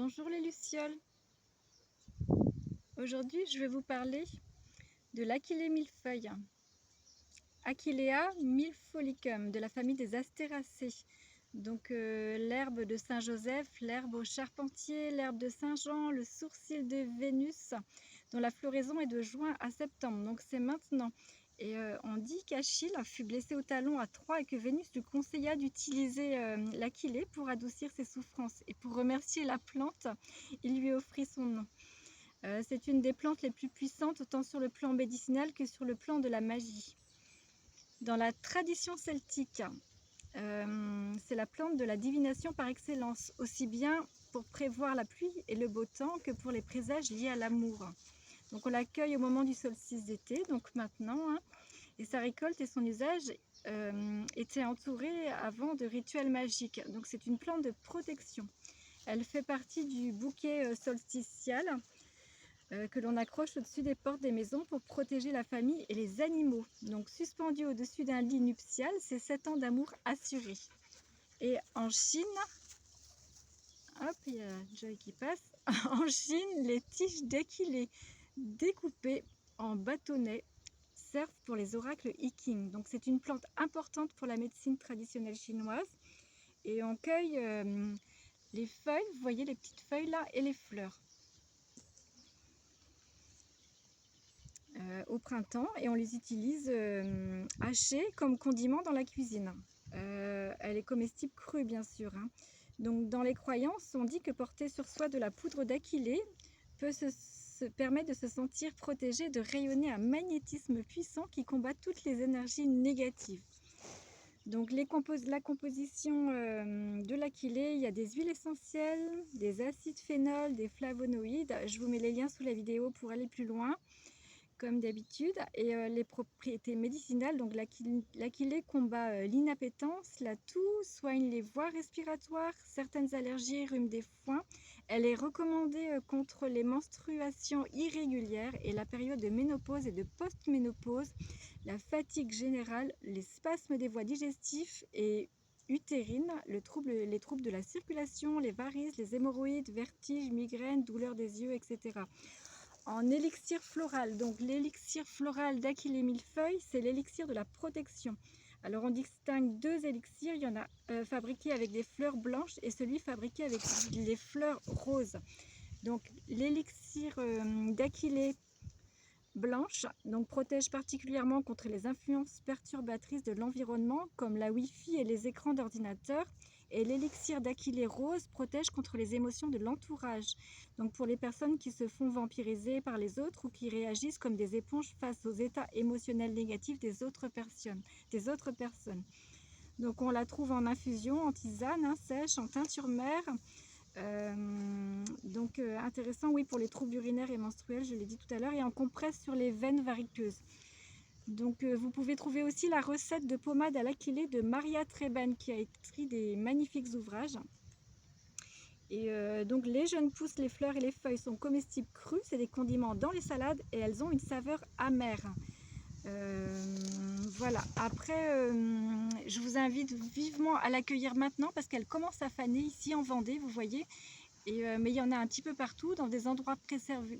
Bonjour les lucioles. Aujourd'hui je vais vous parler de l'Achillée millefeuille, Achillea milfolicum, de la famille des Astéracées. Donc l'herbe de Saint-Joseph, l'herbe au charpentier, l'herbe de Saint-Jean, le sourcil de Vénus, dont la floraison est de juin à septembre, donc c'est maintenant. Et on dit qu'Achille fut blessé au talon à Troie et que Vénus lui conseilla d'utiliser l'Achillée pour adoucir ses souffrances. Et pour remercier la plante, il lui offrit son nom. C'est une des plantes les plus puissantes, autant sur le plan médicinal que sur le plan de la magie. Dans la tradition celtique, c'est la plante de la divination par excellence, aussi bien pour prévoir la pluie et le beau temps que pour les présages liés à l'amour. Donc on l'accueille au moment du solstice d'été, donc maintenant, et sa récolte et son usage étaient entourés avant de rituels magiques. Donc c'est une plante de protection. Elle fait partie du bouquet solsticial que l'on accroche au-dessus des portes des maisons pour protéger la famille et les animaux. Donc suspendu au-dessus d'un lit nuptial, c'est 7 ans d'amour assuré. Et en Chine, hop, il y a Joy qui passe. En Chine, les tiges d'Achillée découpées en bâtonnets servent pour les oracles I Ching. Donc c'est une plante importante pour la médecine traditionnelle chinoise. Et on cueille les feuilles, vous voyez les petites feuilles là, et les fleurs. Au printemps, et on les utilise hachées comme condiment dans la cuisine. Elle est comestible crue bien sûr. Donc dans les croyances, on dit que porter sur soi de la poudre d'Achillée peut se permettre de se sentir protégé, de rayonner un magnétisme puissant qui combat toutes les énergies négatives. Donc la composition de l'Achillée, il y a des huiles essentielles, des acides phénols, des flavonoïdes. Je vous mets les liens sous la vidéo pour aller plus loin, comme d'habitude. Et les propriétés médicinales, donc l'Achillée combat l'inappétence, la toux, soigne les voies respiratoires, certaines allergies, rhume des foins. Elle est recommandée contre les menstruations irrégulières et la période de ménopause et de post-ménopause, la fatigue générale, les spasmes des voies digestives et utérines, les troubles de la circulation, les varices, les hémorroïdes, vertiges, migraines, douleurs des yeux, etc. En élixir floral, donc l'élixir floral d'Achillée millefeuille, c'est l'élixir de la protection. Alors on distingue deux élixirs, il y en a fabriqué avec des fleurs blanches et celui fabriqué avec les fleurs roses. Donc l'élixir d'Achillée blanche donc protège particulièrement contre les influences perturbatrices de l'environnement comme la Wi-Fi et les écrans d'ordinateur, et l'élixir d'Achillée rose protège contre les émotions de l'entourage, donc pour les personnes qui se font vampiriser par les autres ou qui réagissent comme des éponges face aux états émotionnels négatifs des autres personnes. Donc on la trouve en infusion, en tisane sèche, en teinture mère. Intéressant, oui, pour les troubles urinaires et menstruels, je l'ai dit tout à l'heure, et en compresse sur les veines variqueuses. Donc vous pouvez trouver aussi la recette de pommade à l'Achillée de Maria Treban qui a écrit des magnifiques ouvrages. Et donc les jeunes pousses, les fleurs et les feuilles sont comestibles crues, c'est des condiments dans les salades et elles ont une saveur amère. Voilà, après je vous invite vivement à l'accueillir maintenant parce qu'elle commence à faner ici en Vendée, vous voyez. Mais il y en a un petit peu partout, dans des endroits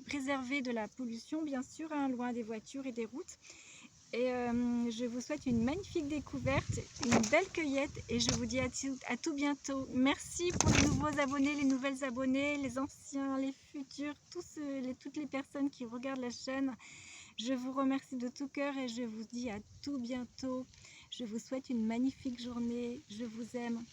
préservés de la pollution bien sûr, loin des voitures et des routes. Et je vous souhaite une magnifique découverte, une belle cueillette et je vous dis à tout bientôt. Merci pour les nouveaux abonnés, les nouvelles abonnées, les anciens, les futurs, toutes les personnes qui regardent la chaîne. Je vous remercie de tout cœur et je vous dis à tout bientôt. Je vous souhaite une magnifique journée. Je vous aime.